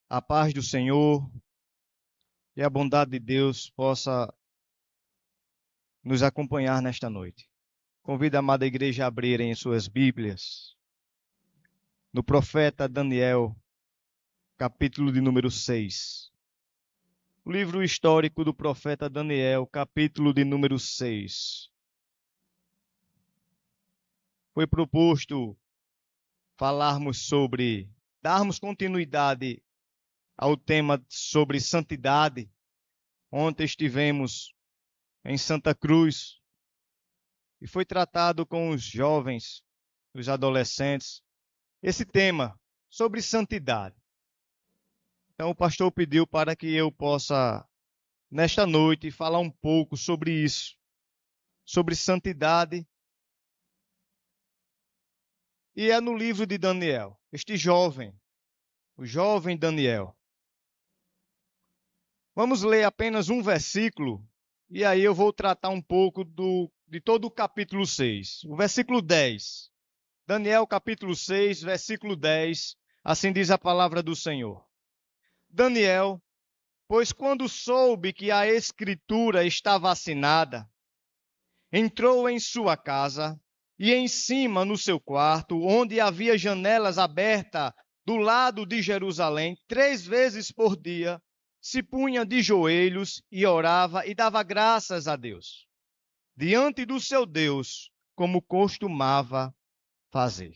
A paz do Senhor e a bondade de Deus possa nos acompanhar nesta noite. Convido a amada igreja a abrirem suas Bíblias no profeta Daniel, capítulo de número 6. O livro histórico do profeta Daniel, capítulo de número 6. Foi proposto darmos continuidade ao tema sobre santidade. Ontem estivemos em Santa Cruz e foi tratado com os jovens, os adolescentes, esse tema sobre santidade. Então o pastor pediu para que eu possa, nesta noite, falar um pouco sobre isso, sobre santidade. E é no livro de Daniel, este jovem, o jovem Daniel. Vamos ler apenas um versículo, e aí eu vou tratar um pouco de todo o capítulo 6. O versículo 10. Daniel capítulo 6, versículo 10. Assim diz a palavra do Senhor. Daniel, pois quando soube que a escritura estava assinada, entrou em sua casa e em cima no seu quarto, onde havia janelas abertas do lado de Jerusalém, 3 vezes por dia, se punha de joelhos e orava e dava graças a Deus, diante do seu Deus, como costumava fazer.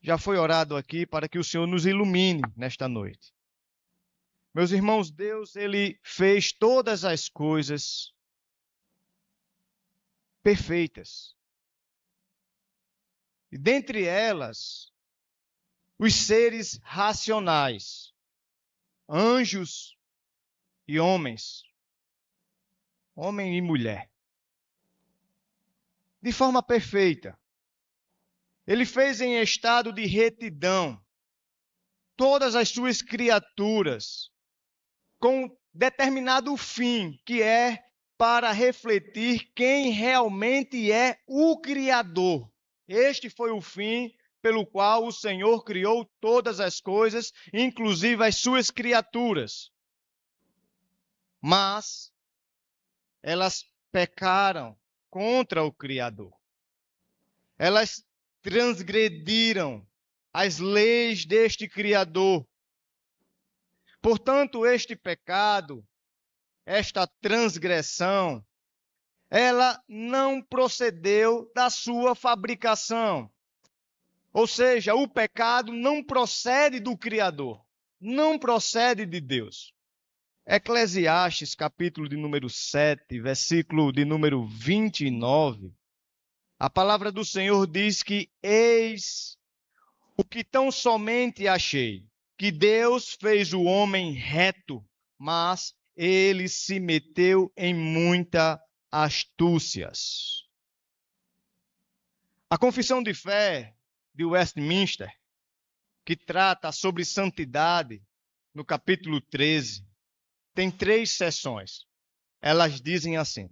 Já foi orado aqui para que o Senhor nos ilumine nesta noite. Meus irmãos, Deus, Ele fez todas as coisas perfeitas. E dentre elas, os seres racionais, anjos e homens, homem e mulher, de forma perfeita. Ele fez em estado de retidão todas as suas criaturas, com determinado fim, que é para refletir quem realmente é o Criador. Este foi o fim pelo qual o Senhor criou todas as coisas, inclusive as suas criaturas. Mas elas pecaram contra o Criador. Elas transgrediram as leis deste Criador. Portanto, este pecado, esta transgressão, ela não procedeu da sua fabricação. Ou seja, o pecado não procede do Criador, não procede de Deus. Eclesiastes, capítulo de número 7, versículo de número 29, a palavra do Senhor diz que eis o que tão somente achei, que Deus fez o homem reto, mas ele se meteu em muitas astúcias. A confissão de fé de Westminster, que trata sobre santidade, no capítulo 13, tem 3 seções. Elas dizem assim: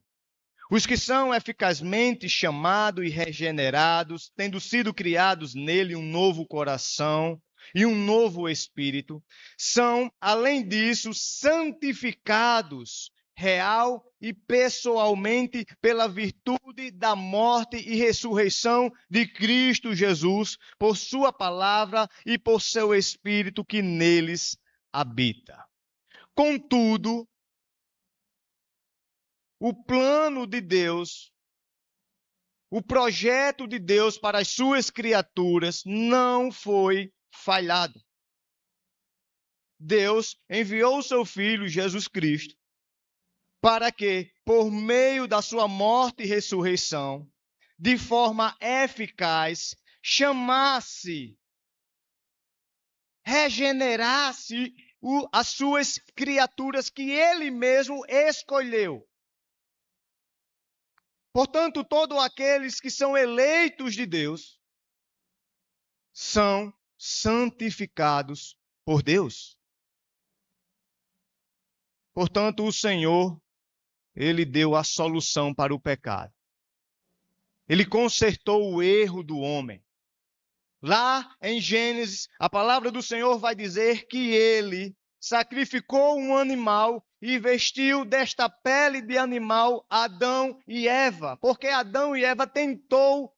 os que são eficazmente chamados e regenerados, tendo sido criados nele um novo coração e um novo espírito, são, além disso, santificados real e pessoalmente pela virtude da morte e ressurreição de Cristo Jesus, por sua palavra e por seu Espírito que neles habita. Contudo, o plano de Deus, o projeto de Deus para as suas criaturas não foi falhado. Deus enviou o seu Filho, Jesus Cristo, para que, por meio da sua morte e ressurreição, de forma eficaz, chamasse, regenerasse as suas criaturas que Ele mesmo escolheu. Portanto, todos aqueles que são eleitos de Deus são santificados por Deus. Portanto, o Senhor, Ele deu a solução para o pecado. Ele consertou o erro do homem, Lá em Gênesis, a palavra do Senhor vai dizer que ele sacrificou um animal e vestiu desta pele de animal Adão e Eva, porque Adão e Eva tentou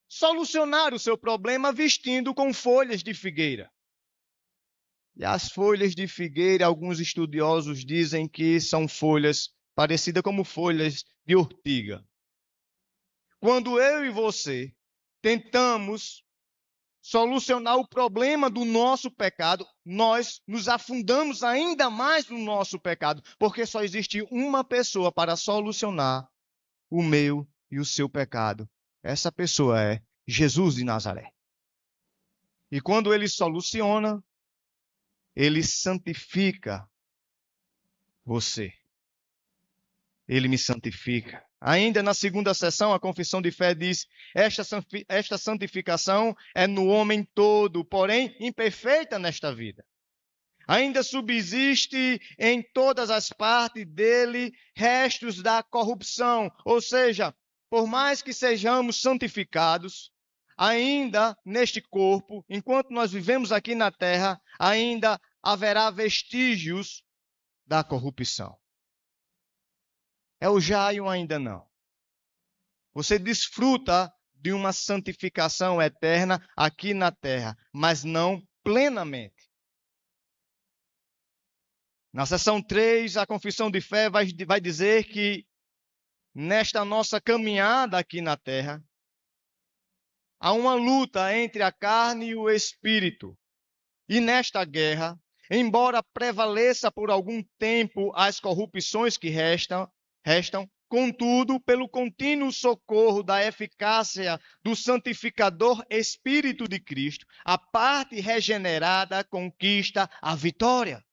solucionar o seu problema vestindo com folhas de figueira. E as folhas de figueira, alguns estudiosos dizem que são folhas parecidas como folhas de ortiga. Quando eu e você tentamos solucionar o problema do nosso pecado, nós nos afundamos ainda mais no nosso pecado, porque só existe uma pessoa para solucionar o meu e o seu pecado. Essa pessoa é Jesus de Nazaré. E quando ele soluciona, ele santifica você. Ele me santifica. Ainda na segunda sessão, a confissão de fé diz: esta santificação é no homem todo, porém imperfeita nesta vida. Ainda subsiste em todas as partes dele restos da corrupção, ou seja, por mais que sejamos santificados, ainda neste corpo, enquanto nós vivemos aqui na terra, ainda haverá vestígios da corrupção. É o já e o ainda não. Você desfruta de uma santificação eterna aqui na terra, mas não plenamente. Na seção 3, a confissão de fé vai dizer que nesta nossa caminhada aqui na terra, há uma luta entre a carne e o espírito. E nesta guerra, embora prevaleça por algum tempo as corrupções que restam, contudo, pelo contínuo socorro da eficácia do santificador Espírito de Cristo, a parte regenerada conquista a vitória.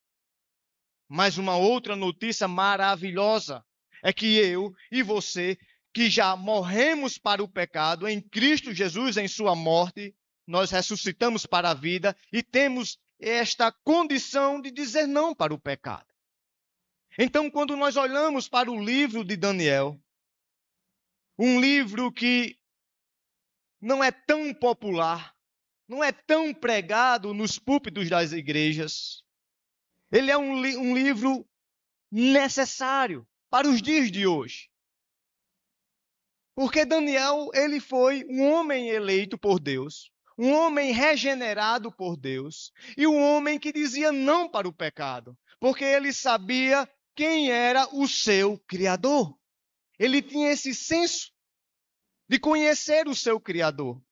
Mas uma outra notícia maravilhosa é que eu e você, que já morremos para o pecado em Cristo Jesus, em sua morte, nós ressuscitamos para a vida e temos esta condição de dizer não para o pecado. Então, quando nós olhamos para o livro de Daniel, um livro que não é tão popular, não é tão pregado nos púlpitos das igrejas, ele é um livro necessário para os dias de hoje. Porque Daniel, ele foi um homem eleito por Deus, um homem regenerado por Deus, e um homem que dizia não para o pecado, porque ele sabia quem era o seu Criador. Ele tinha esse senso de conhecer o seu Criador.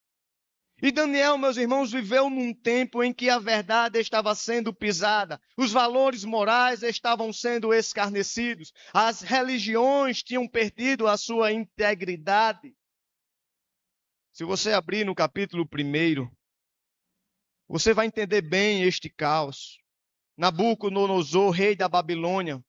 E Daniel, meus irmãos, viveu num tempo em que a verdade estava sendo pisada, os valores morais estavam sendo escarnecidos, as religiões tinham perdido a sua integridade. Se você abrir no capítulo 1, você vai entender bem este caos. Nabucodonosor, rei da Babilônia,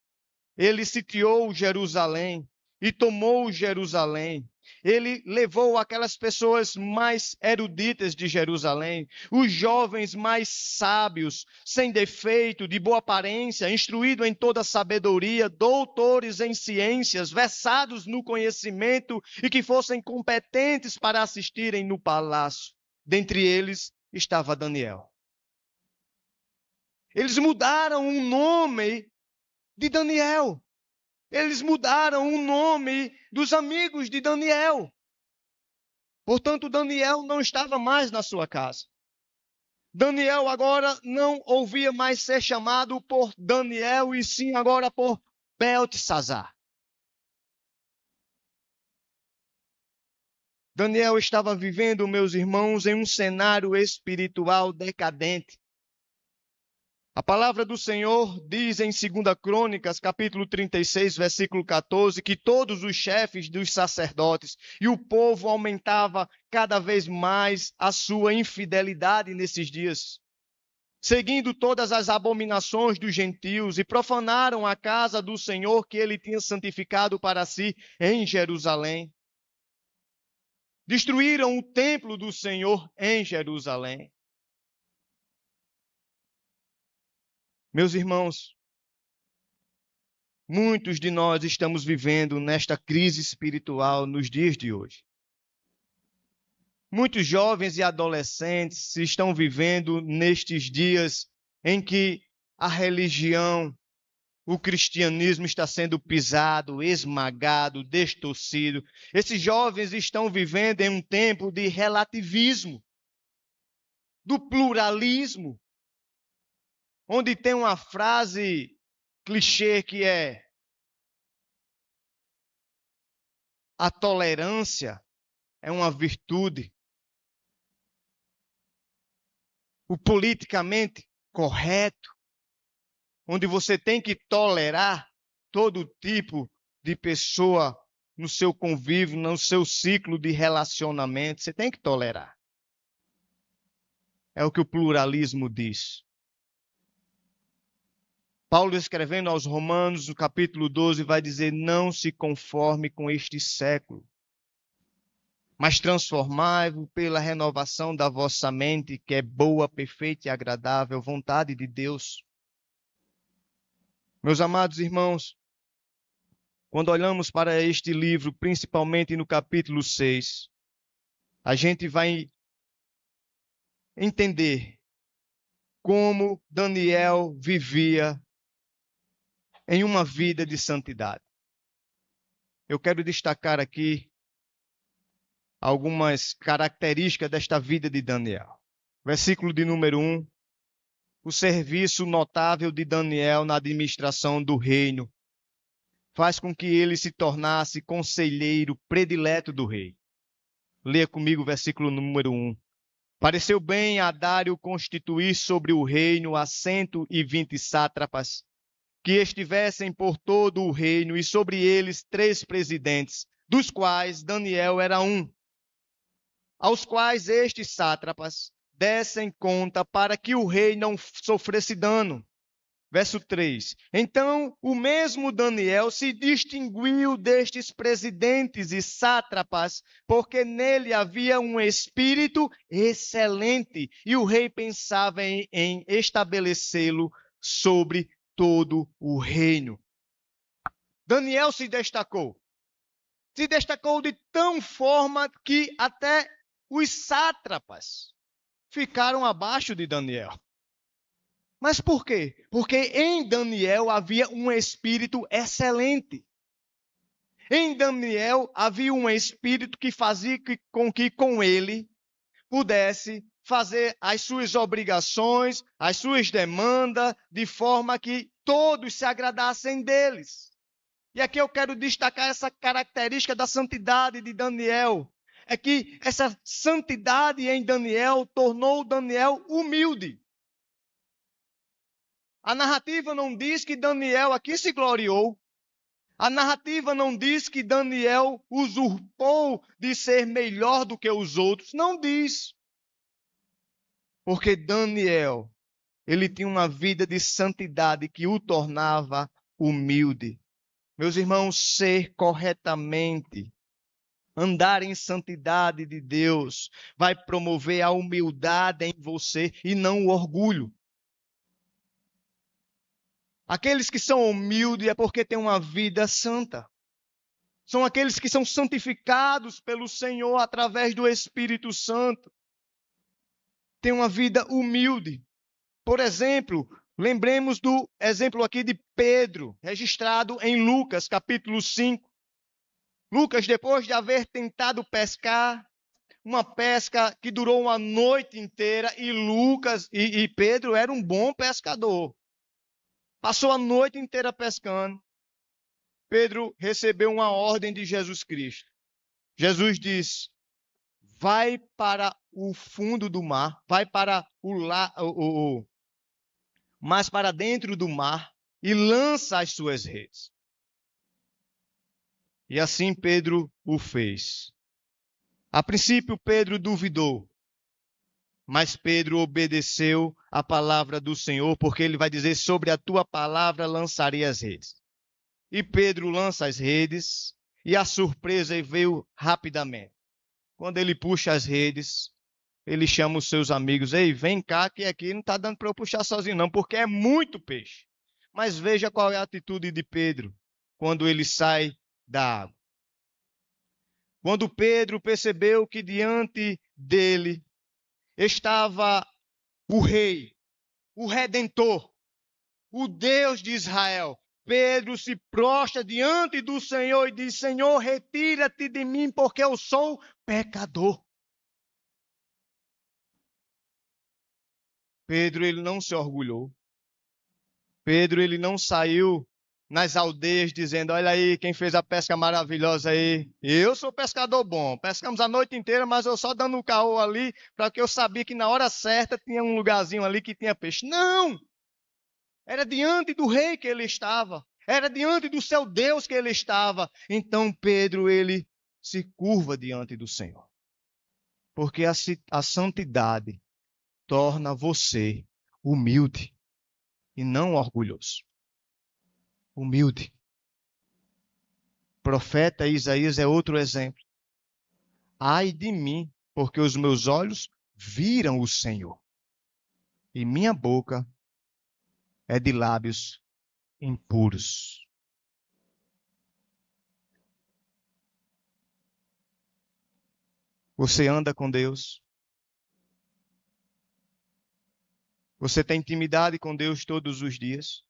ele sitiou Jerusalém e tomou Jerusalém. Ele levou aquelas pessoas mais eruditas de Jerusalém, os jovens mais sábios, sem defeito, de boa aparência, instruídos em toda sabedoria, doutores em ciências, versados no conhecimento e que fossem competentes para assistirem no palácio. Dentre eles estava Daniel. Eles mudaram o nome de Daniel. Eles mudaram o nome dos amigos de Daniel. Portanto, Daniel não estava mais na sua casa. Daniel agora não ouvia mais ser chamado por Daniel, e sim agora por Beltesazar. Daniel estava vivendo, meus irmãos, em um cenário espiritual decadente. A palavra do Senhor diz em 2 Crônicas, capítulo 36, versículo 14, que todos os chefes dos sacerdotes e o povo aumentava cada vez mais a sua infidelidade nesses dias, seguindo todas as abominações dos gentios, e profanaram a casa do Senhor que ele tinha santificado para si em Jerusalém. Destruíram o templo do Senhor em Jerusalém. Meus irmãos, muitos de nós estamos vivendo nesta crise espiritual nos dias de hoje. Muitos jovens e adolescentes estão vivendo nestes dias em que a religião, o cristianismo está sendo pisado, esmagado, distorcido. Esses jovens estão vivendo em um tempo de relativismo, do pluralismo, onde tem uma frase clichê que é: a tolerância é uma virtude. O politicamente correto, onde você tem que tolerar todo tipo de pessoa no seu convívio, no seu ciclo de relacionamento, você tem que tolerar. É o que o pluralismo diz. Paulo, escrevendo aos Romanos, no capítulo 12, vai dizer: não se conforme com este século, mas transformai-vos pela renovação da vossa mente, que é boa, perfeita e agradável vontade de Deus. Meus amados irmãos, quando olhamos para este livro, principalmente no capítulo 6, a gente vai entender como Daniel vivia em uma vida de santidade. Eu quero destacar aqui algumas características desta vida de Daniel. Versículo de número 1. O serviço notável de Daniel na administração do reino faz com que ele se tornasse conselheiro predileto do rei. Leia comigo o versículo número 1. Pareceu bem a Dário constituir sobre o reino a 120 sátrapas, que estivessem por todo o reino, e sobre eles 3 presidentes, dos quais Daniel era um, aos quais estes sátrapas dessem conta para que o rei não sofresse dano. Verso 3. Então, o mesmo Daniel se distinguiu destes presidentes e sátrapas, porque nele havia um espírito excelente, e o rei pensava em estabelecê-lo sobre todo o reino. Daniel se destacou de tão forma que até os sátrapas ficaram abaixo de Daniel. Mas por quê? Porque em Daniel havia um espírito excelente. Em Daniel havia um espírito que fazia com que com ele pudesse fazer as suas obrigações, as suas demandas, de forma que todos se agradassem deles. E aqui eu quero destacar essa característica da santidade de Daniel. É que essa santidade em Daniel tornou Daniel humilde. A narrativa não diz que Daniel aqui se gloriou. A narrativa não diz que Daniel usurpou de ser melhor do que os outros. Não diz. Porque Daniel, ele tinha uma vida de santidade que o tornava humilde. Meus irmãos, ser corretamente, andar em santidade de Deus, vai promover a humildade em você e não o orgulho. Aqueles que são humildes é porque têm uma vida santa. São aqueles que são santificados pelo Senhor através do Espírito Santo. Têm uma vida humilde. Por exemplo, lembremos do exemplo aqui de Pedro, registrado em Lucas, capítulo 5. Lucas, depois de haver tentado pescar, uma pesca que durou uma noite inteira, e Pedro era um bom pescador. Passou a noite inteira pescando. Pedro recebeu uma ordem de Jesus Cristo. Jesus disse: vai para o fundo do mar, vai para mais para dentro do mar e lança as suas redes. E assim Pedro o fez. A princípio Pedro duvidou, mas Pedro obedeceu a palavra do Senhor, porque ele vai dizer: sobre a tua palavra lançarei as redes. E Pedro lança as redes, e a surpresa veio rapidamente. Quando ele puxa as redes, ele chama os seus amigos: ei, vem cá, que aqui não está dando para eu puxar sozinho não, porque é muito peixe. Mas veja qual é a atitude de Pedro quando ele sai da água. Quando Pedro percebeu que diante dele estava o rei, o redentor, o Deus de Israel. Pedro se prostra diante do Senhor e diz: Senhor, retira-te de mim, porque eu sou pecador. Pedro, ele não se orgulhou. Pedro, ele não saiu nas aldeias dizendo: olha aí, quem fez a pesca maravilhosa aí. Eu sou pescador bom. Pescamos a noite inteira, mas eu só dando um caô ali, porque eu sabia que na hora certa tinha um lugarzinho ali que tinha peixe. Não! Era diante do rei que ele estava. Era diante do seu Deus que ele estava. Então Pedro, ele se curva diante do Senhor. Porque a santidade torna você humilde e não orgulhoso. Humilde. O profeta Isaías é outro exemplo. Ai de mim, porque os meus olhos viram o Senhor, e minha boca é de lábios impuros. Você anda com Deus? Você tem intimidade com Deus todos os dias?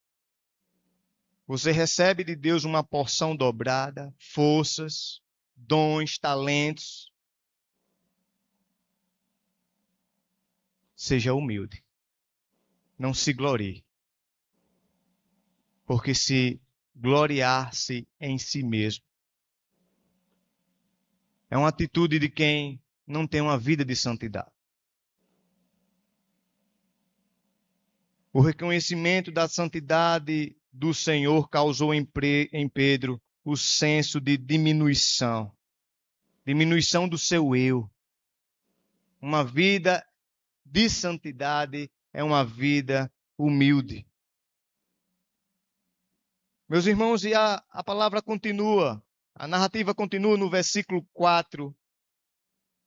Você recebe de Deus uma porção dobrada, forças, dons, talentos? Seja humilde. Não se glorie. Porque se gloriar-se em si mesmo é uma atitude de quem não tem uma vida de santidade. O reconhecimento da santidade do Senhor causou em Pedro o senso de diminuição. Diminuição do seu eu. Uma vida de santidade é uma vida humilde. Meus irmãos, e a palavra continua, a narrativa continua no versículo 4.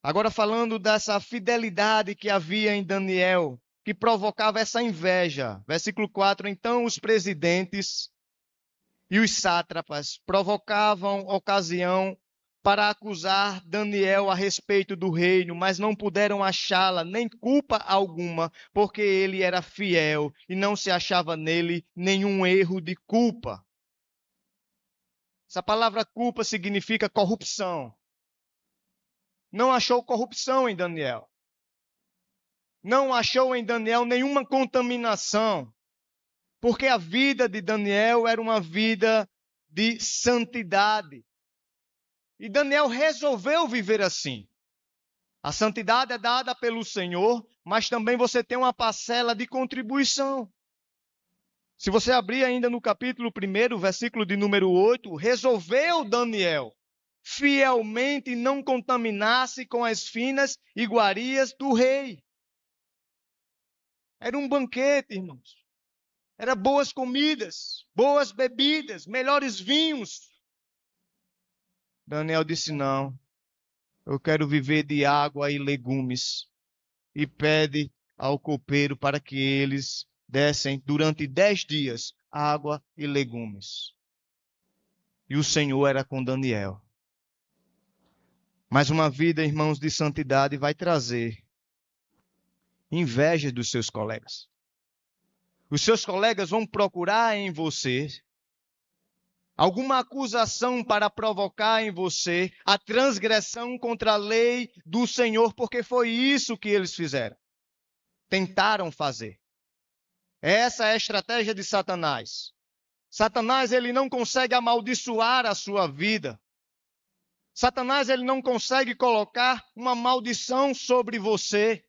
Agora falando dessa fidelidade que havia em Daniel, que provocava essa inveja. Versículo 4, então os presidentes e os sátrapas provocavam ocasião para acusar Daniel a respeito do reino, mas não puderam achá-la nem culpa alguma, porque ele era fiel e não se achava nele nenhum erro de culpa. Essa palavra culpa significa corrupção. Não achou corrupção em Daniel. Não achou em Daniel nenhuma contaminação, porque a vida de Daniel era uma vida de santidade. E Daniel resolveu viver assim. A santidade é dada pelo Senhor, mas também você tem uma parcela de contribuição. Se você abrir ainda no capítulo 1, versículo de número 8, resolveu Daniel fielmente não contaminar-se com as finas iguarias do rei. Era um banquete, irmãos. Era boas comidas, boas bebidas, melhores vinhos. Daniel disse: não, eu quero viver de água e legumes. E pede ao copeiro para que eles dessem durante 10 dias água e legumes. E o Senhor era com Daniel. Mas uma vida, irmãos, de santidade vai trazer inveja dos seus colegas. Os seus colegas vão procurar em você alguma acusação para provocar em você a transgressão contra a lei do Senhor, porque foi isso que eles fizeram. Tentaram fazer. Essa é a estratégia de Satanás. Satanás, ele não consegue amaldiçoar a sua vida. Satanás, ele não consegue colocar uma maldição sobre você.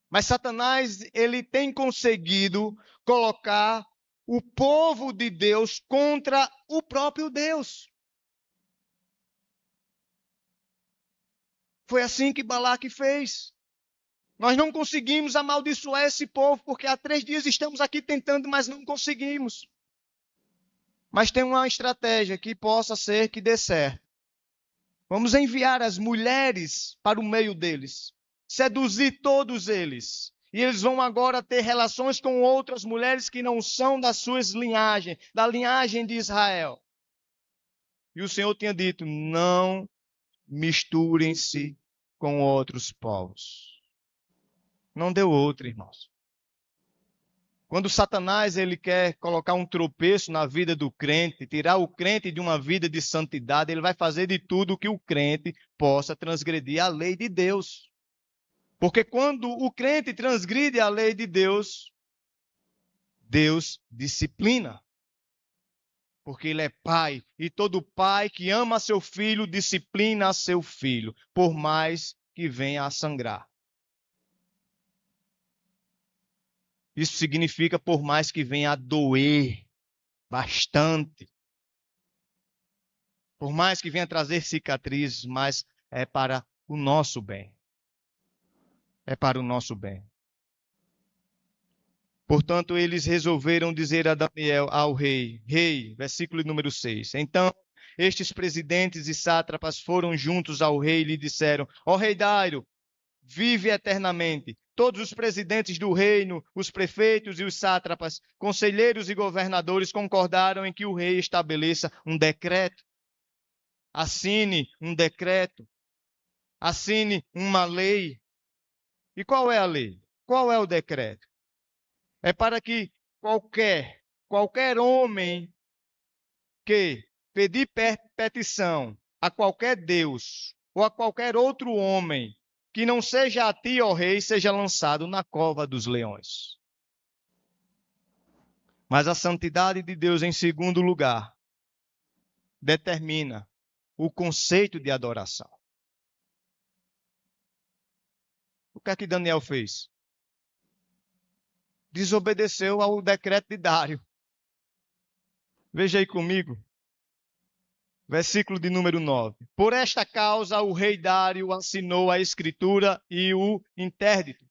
Mas Satanás, ele tem conseguido colocar o povo de Deus contra o próprio Deus. Foi assim que Balaque fez. Nós não conseguimos amaldiçoar esse povo, porque há 3 dias estamos aqui tentando, mas não conseguimos. Mas tem uma estratégia que possa ser que dê certo. Vamos enviar as mulheres para o meio deles, seduzir todos eles. E eles vão agora ter relações com outras mulheres que não são das suas linhagens, da linhagem de Israel. E o Senhor tinha dito: não misturem-se com outros povos. Não deu outra, irmãos. Quando Satanás ele quer colocar um tropeço na vida do crente, tirar o crente de uma vida de santidade, ele vai fazer de tudo que o crente possa transgredir a lei de Deus. Porque quando o crente transgride a lei de Deus, Deus disciplina. Porque ele é pai, e todo pai que ama seu filho disciplina seu filho, por mais que venha a sangrar. Isso significa por mais que venha a doer bastante. Por mais que venha trazer cicatrizes, mas é para o nosso bem. É para o nosso bem. Portanto, eles resolveram dizer a Daniel, ao rei, versículo número 6. Então, estes presidentes e sátrapas foram juntos ao rei e lhe disseram: ó rei Dário, vive eternamente. Todos os presidentes do reino, os prefeitos e os sátrapas, conselheiros e governadores concordaram em que o rei estabeleça um decreto. Assine um decreto. Assine uma lei. E qual é a lei? Qual é o decreto? É para que qualquer homem que pedir petição a qualquer Deus ou a qualquer outro homem que não seja a ti, ó rei, seja lançado na cova dos leões. Mas a santidade de Deus, em segundo lugar, determina o conceito de adoração. O que é que Daniel fez? Desobedeceu ao decreto de Dário. Veja aí comigo. Versículo de número 9. Por esta causa o rei Dário assinou a escritura e o interdito.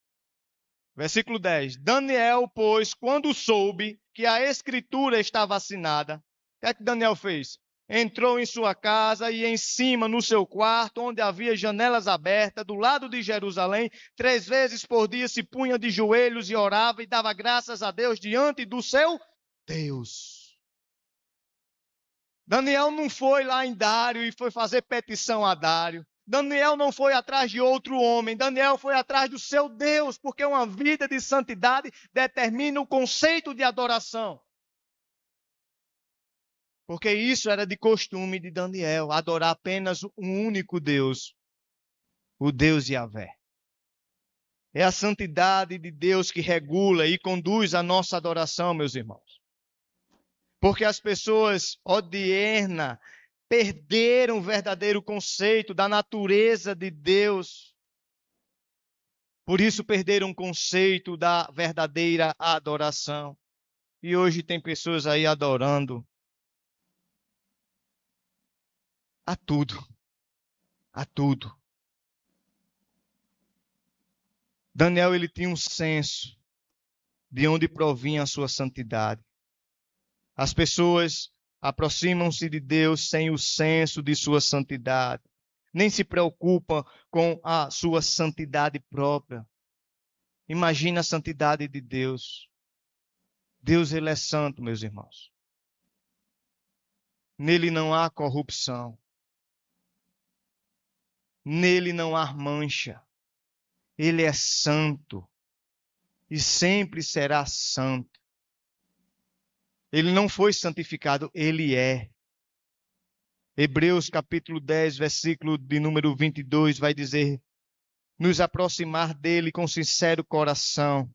Versículo 10. Daniel, pois, quando soube que a escritura estava assinada, o que é que Daniel fez? Entrou em sua casa e em cima, no seu quarto, onde havia janelas abertas, do lado de Jerusalém, 3 vezes por dia se punha de joelhos e orava e dava graças a Deus diante do seu Deus. Daniel não foi lá em Dário e foi fazer petição a Dário. Daniel não foi atrás de outro homem. Daniel foi atrás do seu Deus, porque uma vida de santidade determina o conceito de adoração. Porque isso era de costume de Daniel, adorar apenas um único Deus, o Deus Yahvé. É a santidade de Deus que regula e conduz a nossa adoração, meus irmãos. Porque as pessoas odiernas perderam o verdadeiro conceito da natureza de Deus. Por isso perderam o conceito da verdadeira adoração. E hoje tem pessoas aí adorando a tudo. A tudo. Daniel, ele tinha um senso de onde provinha a sua santidade. As pessoas aproximam-se de Deus sem o senso de sua santidade. Nem se preocupam com a sua santidade própria. Imagina a santidade de Deus. Deus, ele é santo, meus irmãos. Nele não há corrupção. Nele não há mancha. Ele é santo. E sempre será santo. Ele não foi santificado, ele é. Hebreus capítulo 10, versículo de número 22 vai dizer: nos aproximar dele com sincero coração,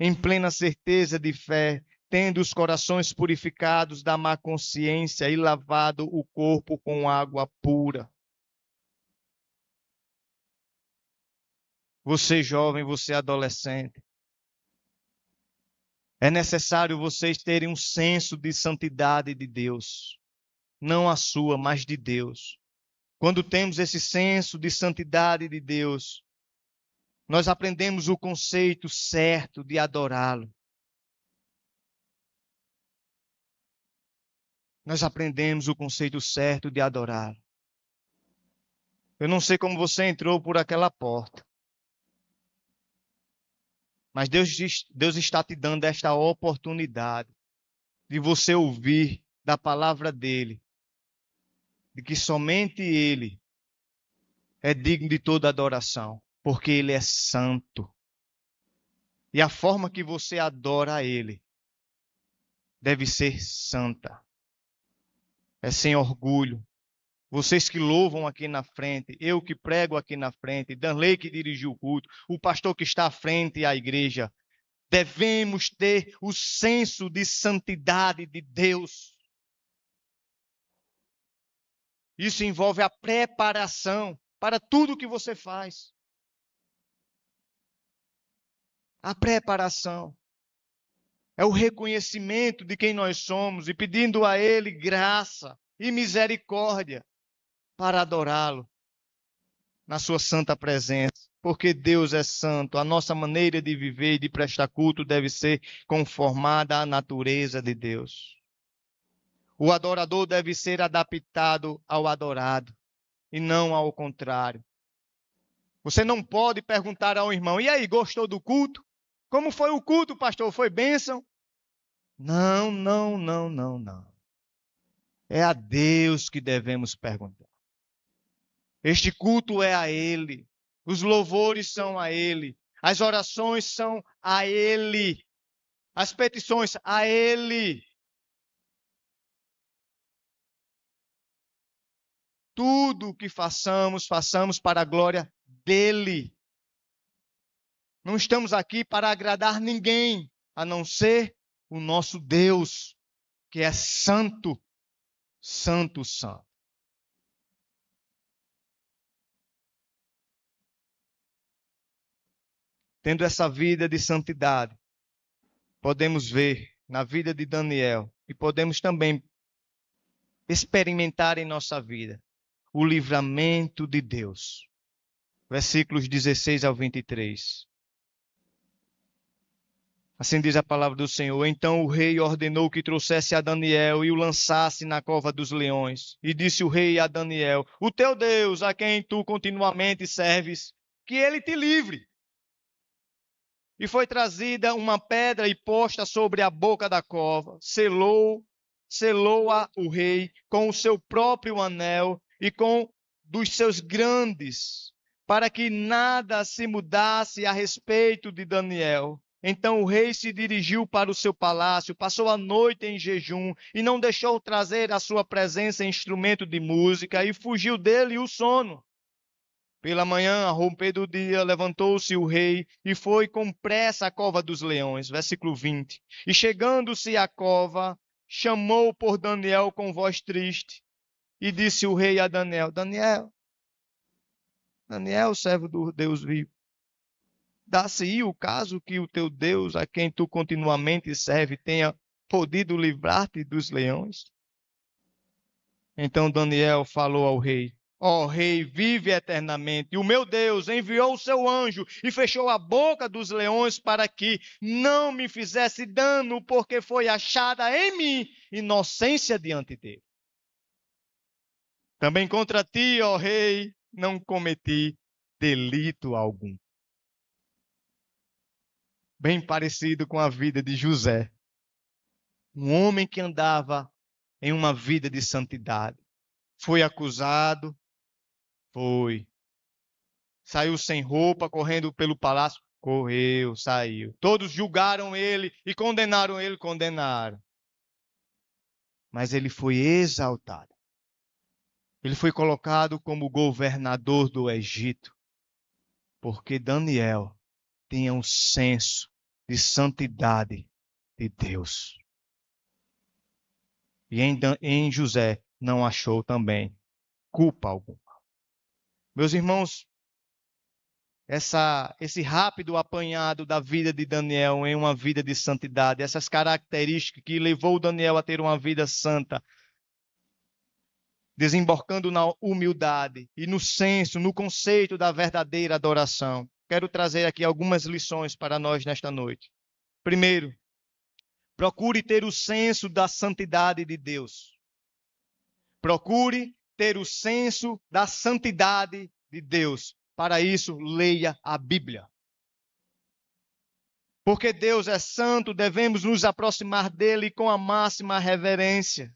em plena certeza de fé, tendo os corações purificados da má consciência e lavado o corpo com água pura. Você jovem, você adolescente, é necessário vocês terem um senso de santidade de Deus. Não a sua, mas de Deus. Quando temos esse senso de santidade de Deus, nós aprendemos o conceito certo de adorá-lo. Nós aprendemos o conceito certo de adorá-lo. Eu não sei como você entrou por aquela porta. Mas Deus está te dando esta oportunidade de você ouvir da palavra dele, de que somente ele é digno de toda adoração, porque Ele é santo. E a forma que você adora a Ele deve ser santa. É sem orgulho. Vocês que louvam aqui na frente, eu que prego aqui na frente, Danley que dirigiu o culto, o pastor que está à frente à igreja, devemos ter o senso de santidade de Deus. Isso envolve a preparação para tudo que você faz. A preparação é o reconhecimento de quem nós somos e pedindo a Ele graça e misericórdia para adorá-lo na sua santa presença. Porque Deus é santo, a nossa maneira de viver e de prestar culto deve ser conformada à natureza de Deus. O adorador deve ser adaptado ao adorado e não ao contrário. Você não pode perguntar ao irmão: e aí, gostou do culto? Como foi o culto, pastor? Foi bênção? Não, não, não, não, não. É a Deus que devemos perguntar. Este culto é a Ele. Os louvores são a Ele. As orações são a Ele. As petições a Ele. Tudo o que façamos, façamos para a glória dEle. Não estamos aqui para agradar ninguém, a não ser o nosso Deus, que é santo, santo, santo. Tendo essa vida de santidade, podemos ver na vida de Daniel e podemos também experimentar em nossa vida o livramento de Deus. Versículos 16 ao 23. Assim diz a palavra do Senhor. Então o rei ordenou que trouxesse a Daniel e o lançasse na cova dos leões. E disse o rei a Daniel: o teu Deus, a quem tu continuamente serves, que ele te livre. E foi trazida uma pedra e posta sobre a boca da cova. Selou-a o rei com o seu próprio anel e com dos seus grandes, para que nada se mudasse a respeito de Daniel. Então o rei se dirigiu para o seu palácio, passou a noite em jejum e não deixou trazer à sua presença instrumento de música e fugiu dele o sono. Pela manhã, a romper do dia, levantou-se o rei e foi com pressa à cova dos leões. Versículo 20. E chegando-se à cova, chamou por Daniel com voz triste. E disse o rei a Daniel: Daniel, servo do Deus vivo, dá-se-ia o caso que o teu Deus, a quem tu continuamente serve, tenha podido livrar-te dos leões? Então Daniel falou ao rei: ó rei, vive eternamente. E o meu Deus enviou o seu anjo e fechou a boca dos leões para que não me fizesse dano, porque foi achada em mim inocência diante dele. Também contra ti, ó rei, não cometi delito algum. Bem parecido com a vida de José, um homem que andava em uma vida de santidade. Foi acusado, foi. Saiu sem roupa, correndo pelo palácio, correu, saiu. Todos julgaram ele e condenaram ele, condenaram. Mas ele foi exaltado. Ele foi colocado como governador do Egito, porque Daniel tinha um senso de santidade de Deus. E em José não achou também culpa alguma. Meus irmãos, esse rápido apanhado da vida de Daniel em uma vida de santidade, essas características que levou Daniel a ter uma vida santa, desembarcando na humildade e no senso, no conceito da verdadeira adoração. Quero trazer aqui algumas lições para nós nesta noite. Primeiro, procure ter o senso da santidade de Deus. Procure ter o senso da santidade de Deus. Para isso, leia a Bíblia. Porque Deus é santo, devemos nos aproximar dele com a máxima reverência.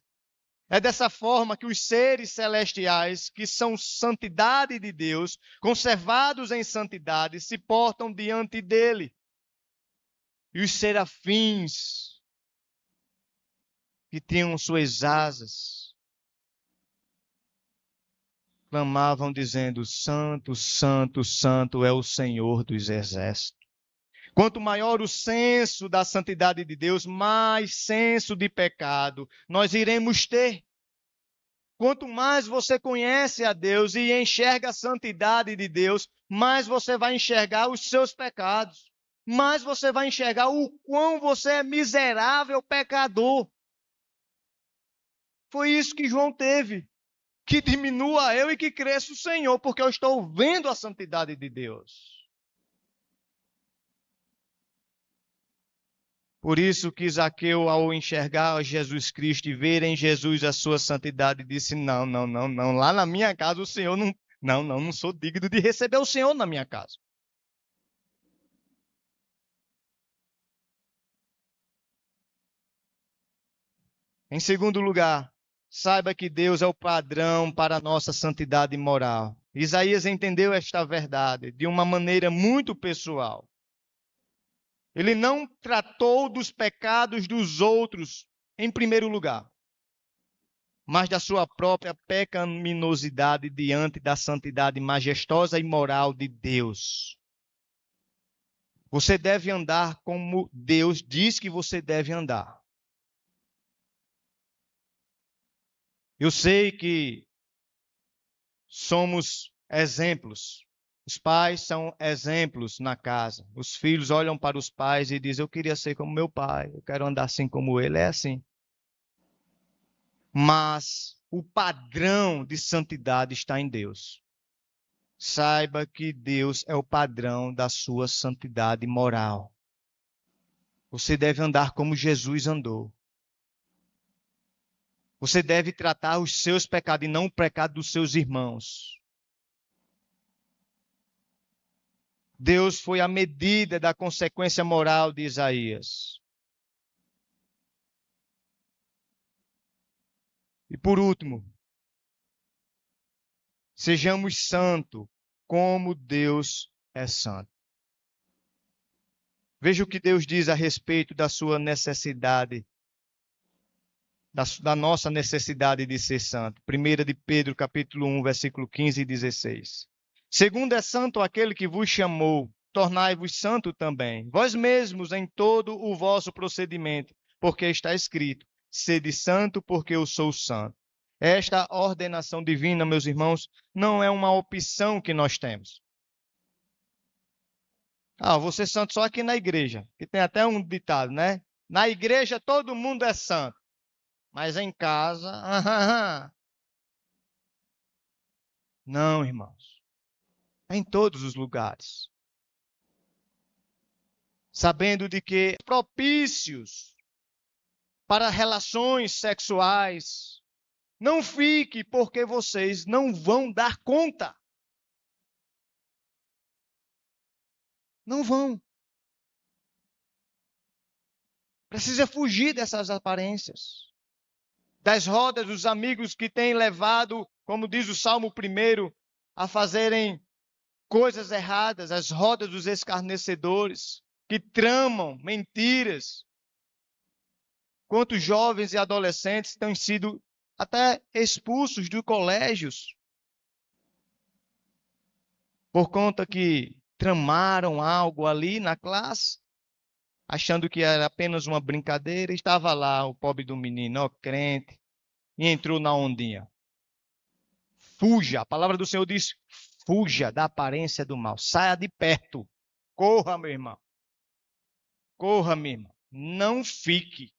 É dessa forma que os seres celestiais, que são santidade de Deus, conservados em santidade, se portam diante dele. E os serafins, que tinham suas asas, clamavam dizendo: Santo, Santo, Santo é o Senhor dos exércitos. Quanto maior o senso da santidade de Deus, mais senso de pecado nós iremos ter. Quanto mais você conhece a Deus e enxerga a santidade de Deus, mais você vai enxergar os seus pecados. Mais você vai enxergar o quão você é miserável pecador. Foi isso que João teve. Que diminua eu e que cresça o Senhor, porque eu estou vendo a santidade de Deus. Por isso que Zaqueu, ao enxergar Jesus Cristo e ver em Jesus a sua santidade, disse: Não, não, não, não. Lá na minha casa o Senhor não. Não, não, não sou digno de receber o Senhor na minha casa. Em segundo lugar, saiba que Deus é o padrão para a nossa santidade moral. Isaías entendeu esta verdade de uma maneira muito pessoal. Ele não tratou dos pecados dos outros em primeiro lugar, mas da sua própria pecaminosidade diante da santidade majestosa e moral de Deus. Você deve andar como Deus diz que você deve andar. Eu sei que somos exemplos. Os pais são exemplos na casa. Os filhos olham para os pais e dizem: Eu queria ser como meu pai, eu quero andar assim como ele. É assim. Mas o padrão de santidade está em Deus. Saiba que Deus é o padrão da sua santidade moral. Você deve andar como Jesus andou. Você deve tratar os seus pecados e não o pecado dos seus irmãos. Deus foi a medida da consequência moral de Isaías. E por último, sejamos santos como Deus é santo. Veja o que Deus diz a respeito da sua necessidade, da nossa necessidade de ser santo. 1 de Pedro, capítulo 1, versículo 15 e 16. Segundo é santo aquele que vos chamou, tornai-vos santo também, vós mesmos em todo o vosso procedimento, porque está escrito: sede santo, porque eu sou santo. Esta ordenação divina, meus irmãos, não é uma opção que nós temos. Vou ser santo só aqui na igreja, que tem até um ditado, né? Na igreja todo mundo é santo, mas em casa, não, irmãos. É em todos os lugares. Sabendo de que propícios para relações sexuais, não fique porque vocês não vão dar conta. Não vão. Precisa fugir dessas aparências. Das rodas dos amigos que têm levado, como diz o Salmo 1, a fazerem coisas erradas, as rodas dos escarnecedores, que tramam mentiras. Quantos jovens e adolescentes têm sido até expulsos de colégios por conta que tramaram algo ali na classe, achando que era apenas uma brincadeira. Estava lá o pobre do menino, ó, crente, e entrou na ondinha. Fuja, a palavra do Senhor diz: fuja da aparência do mal, saia de perto, corra, meu irmão, corra, minha irmã, não fique,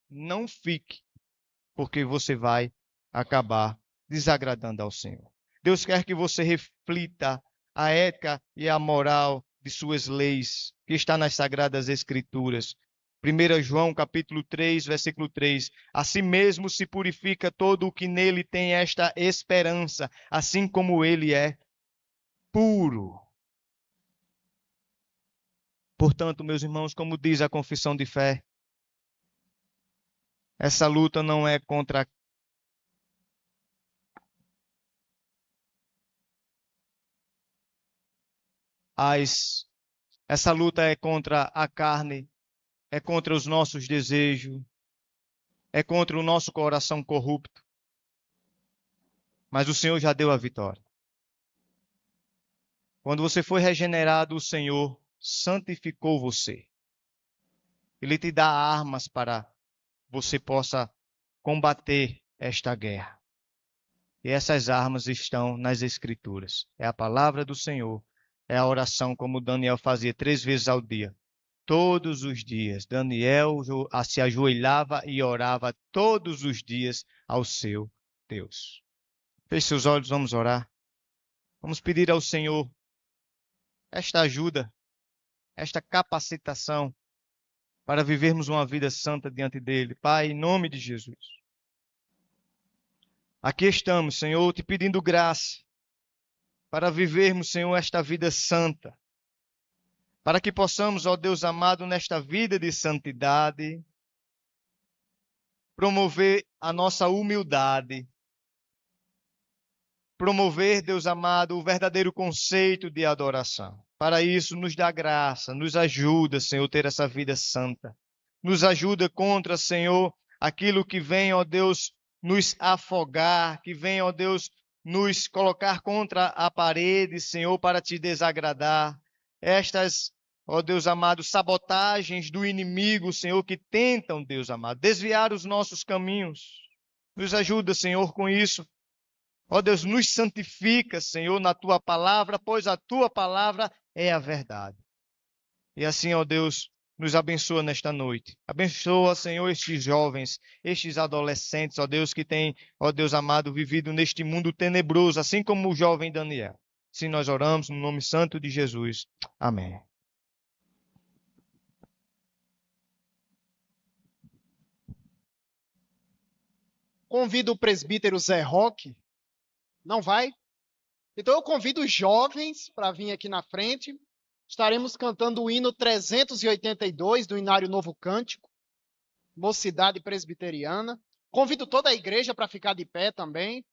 porque você vai acabar desagradando ao Senhor. Deus quer que você reflita a ética e a moral de suas leis, que está nas Sagradas Escrituras. 1 João capítulo 3, versículo 3. Assim mesmo se purifica todo o que nele tem esta esperança, assim como ele é puro. Portanto, meus irmãos, como diz a confissão de fé, essa luta não é contra essa luta é contra a carne, é contra os nossos desejos, é contra o nosso coração corrupto. Mas o Senhor já deu a vitória. Quando você foi regenerado, o Senhor santificou você. Ele te dá armas para você possa combater esta guerra. E essas armas estão nas Escrituras. É a palavra do Senhor. É a oração como Daniel fazia 3 vezes ao dia. Todos os dias. Daniel se ajoelhava e orava todos os dias ao seu Deus. Feche seus olhos, vamos orar. Vamos pedir ao Senhor esta ajuda, esta capacitação para vivermos uma vida santa diante dele. Pai, em nome de Jesus. Aqui estamos, Senhor, te pedindo graça para vivermos, Senhor, esta vida santa. Para que possamos, ó Deus amado, nesta vida de santidade, promover a nossa humildade. Promover, Deus amado, o verdadeiro conceito de adoração. Para isso, nos dá graça, nos ajuda, Senhor, ter essa vida santa. Nos ajuda contra, Senhor, aquilo que vem, ó Deus, nos afogar, que vem, ó Deus, nos colocar contra a parede, Senhor, para te desagradar. Estas, ó Deus amado, sabotagens do inimigo, Senhor, que tentam, Deus amado, desviar os nossos caminhos. Nos ajuda, Senhor, com isso. Ó Deus, nos santifica, Senhor, na Tua palavra, pois a Tua palavra é a verdade. E assim, ó Deus, nos abençoa nesta noite. Abençoa, Senhor, estes jovens, estes adolescentes, ó Deus, que têm, ó Deus amado, vivido neste mundo tenebroso, assim como o jovem Daniel. Assim nós oramos no nome santo de Jesus. Amém. Convido o presbítero Zé Roque. Não vai? Então eu convido os jovens para vir aqui na frente. Estaremos cantando o hino 382 do Inário Novo Cântico, Mocidade Presbiteriana. Convido toda a igreja para ficar de pé também.